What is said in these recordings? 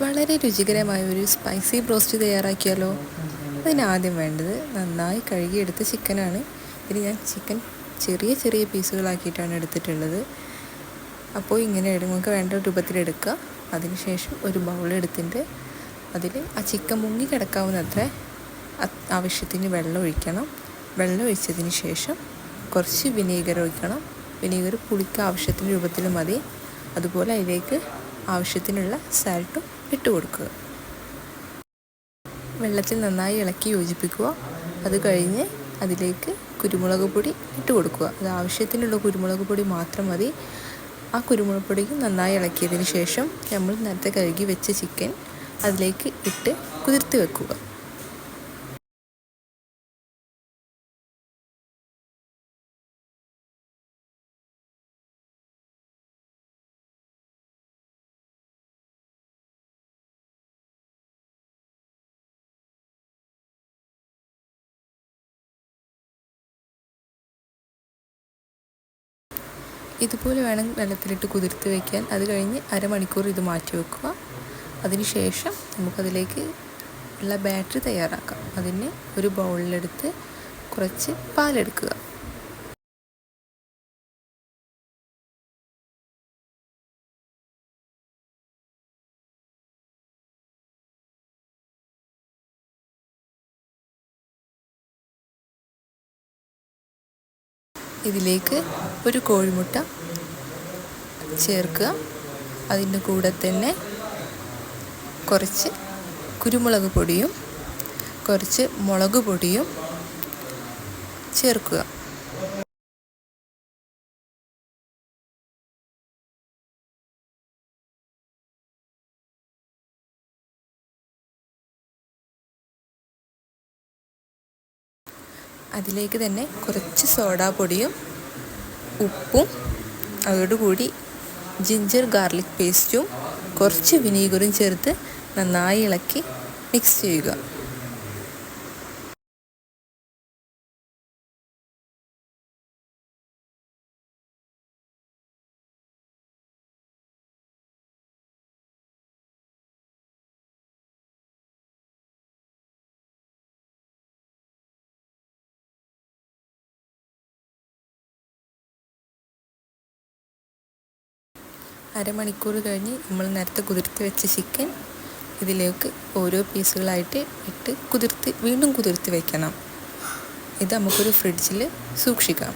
വളരെ രുചികരമായ ഒരു സ്പൈസി ബ്രോസ്റ്റ് തയ്യാറാക്കിയാലോ. അതിനാദ്യം വേണ്ടത് നന്നായി കഴുകിയെടുത്ത ചിക്കനാണ്. ഇത് ഞാൻ ചിക്കൻ ചെറിയ ചെറിയ പീസുകളാക്കിയിട്ടാണ് എടുത്തിട്ടുള്ളത്. അപ്പോൾ ഇങ്ങനെ നിങ്ങൾക്ക് വേണ്ട രൂപത്തിലെടുക്കുക. അതിനുശേഷം ഒരു ബൗളെടുത്തിട്ട് അതിൽ ആ ചിക്കൻ മുങ്ങി കിടക്കാവുന്നത്ര ആവശ്യത്തിന് വെള്ളം ഒഴിക്കണം. വെള്ളം ഒഴിച്ചതിന് ശേഷം കുറച്ച് വിനീഗർ ഒഴിക്കണം. വിനീഗർ പുളിക്ക് ആവശ്യത്തിന് രൂപത്തിൽ മതി. അതുപോലെ അതിലേക്ക് ആവശ്യത്തിനുള്ള സാൾട്ടും ഇട്ട് കൊടുക്കുക. വെള്ളത്തിൽ നന്നായി ഇളക്കി യോജിപ്പിക്കുക. അത് കഴിഞ്ഞ് അതിലേക്ക് കുരുമുളക് പൊടി ഇട്ട് കൊടുക്കുക. അത് ആവശ്യത്തിനുള്ള കുരുമുളക് പൊടി മാത്രം മതി. ആ കുരുമുളക് പൊടിക്ക് നന്നായി ഇളക്കിയതിന് ശേഷം നമ്മൾ നേരത്തെ കഴുകി വെച്ച ചിക്കൻ അതിലേക്ക് ഇട്ട് കുതിർത്തി വെക്കുക. ഇതുപോലെ വേണം വെള്ളത്തിലിട്ട് കുതിർത്ത് വയ്ക്കാൻ. അത് കഴിഞ്ഞ് അരമണിക്കൂർ ഇത് മാറ്റി വെക്കുക. അതിനുശേഷം നമുക്കതിലേക്ക് ഉള്ള ബാറ്ററി തയ്യാറാക്കാം. അതിന് ഒരു ബൗളിലെടുത്ത് കുറച്ച് പാലെടുക്കുക. ഇതിലേക്ക് ഒരു കോഴിമുട്ട ചേർക്കുക. അതിൻ്റെ കൂടെ തന്നെ കുറച്ച് കുരുമുളക് പൊടിയും കുറച്ച് മുളക് പൊടിയും ചേർക്കുക. അതിലേക്ക് തന്നെ കുറച്ച് സോഡാപ്പൊടിയും ഉപ്പും അതോടുകൂടി ജിഞ്ചർ ഗാർലിക് പേസ്റ്റും കുറച്ച് വിനീഗറും ചേർത്ത് നന്നായി ഇളക്കി മിക്സ് ചെയ്യുക. അരമണിക്കൂർ കഴിഞ്ഞ് നമ്മൾ നേരത്തെ കുതിർത്ത് വെച്ച ചിക്കൻ ഇതിലേക്ക് ഓരോ പീസുകളായിട്ട് ഇട്ട് വീണ്ടും കുതിർത്ത് വയ്ക്കണം. ഇത് നമുക്കൊരു ഫ്രിഡ്ജിൽ സൂക്ഷിക്കാം.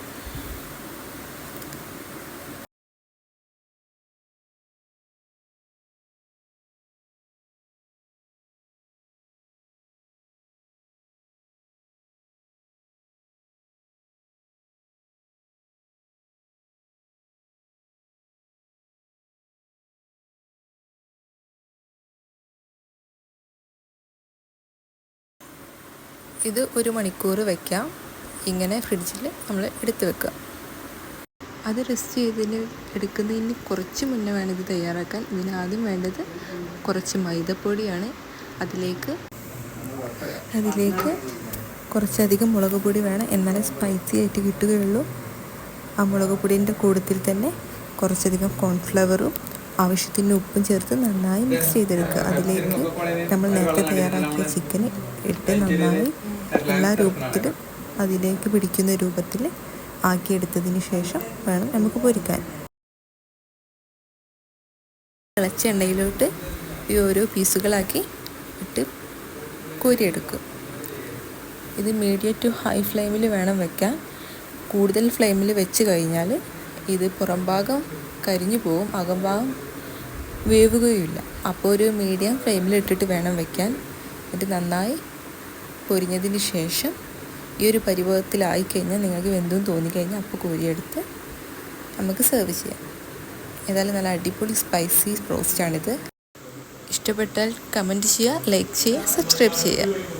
ഇത് 1 മണിക്കൂർ വയ്ക്കാം. ഇങ്ങനെ ഫ്രിഡ്ജിൽ നമ്മൾ എടുത്ത് വെക്കുക. അത് റെസ്റ്റ് എടുക്കുന്നതിന് കുറച്ച് മുന്നേ വേണം ഇത് തയ്യാറാക്കാൻ. ഇതിനാദ്യം വേണ്ടത് കുറച്ച് മൈദപ്പൊടിയാണ്. അതിലേക്ക് കുറച്ചധികം മുളക് പൊടി വേണം, എന്നാലേ സ്പൈസി ആയിട്ട് കിട്ടുകയുള്ളൂ. ആ മുളക് പൊടിൻ്റെ കൂട്ടത്തിൽ തന്നെ കുറച്ചധികം കോൺഫ്ലവറും ആവശ്യത്തിന് ഉപ്പും ചേർത്ത് നന്നായി മിക്സ് ചെയ്തെടുക്കുക. അതിലേക്ക് നമ്മൾ നേരത്തെ തയ്യാറാക്കിയ ചിക്കന് ഇട്ട് നന്നായി എല്ലാ രൂപത്തിലും അതിലേക്ക് പിടിക്കുന്ന രൂപത്തിൽ ആക്കിയെടുത്തതിന് ശേഷം വേണം നമുക്ക് പൊരിക്കാൻ. തിളച്ച എണ്ണയിലോട്ട് ഈ ഓരോ പീസുകളാക്കി ഇട്ട് കോരിയെടുക്കുക. ഇത് മീഡിയം ടു ഹൈ ഫ്ലെയിമിൽ വേണം വെക്കാൻ. കൂടുതൽ ഫ്ലെയിമിൽ വെച്ച് കഴിഞ്ഞാൽ ഇത് പുറം ഭാഗം കരിഞ്ഞു പോകും, അകംഭാഗം വേവുകയില്ല. അപ്പോൾ ഒരു മീഡിയം ഫ്ലെയിമിൽ ഇട്ടിട്ട് വേണം വെക്കാൻ. എന്നിട്ട് നന്നായി പൊരിഞ്ഞതിന് ശേഷം ഈ ഒരു പരുവത്തിലായിക്കഴിഞ്ഞാൽ നിങ്ങൾക്ക് വെന്തും തോന്നിക്കഴിഞ്ഞാൽ അപ്പോൾ കോരിയെടുത്ത് നമുക്ക് സെർവ് ചെയ്യാം. ഏതായാലും നല്ല അടിപൊളി സ്പൈസി റോസ്റ്റാണിത്. ഇഷ്ടപ്പെട്ടാൽ കമൻറ്റ് ചെയ്യുക, ലൈക്ക് ചെയ്യുക, സബ്സ്ക്രൈബ് ചെയ്യുക.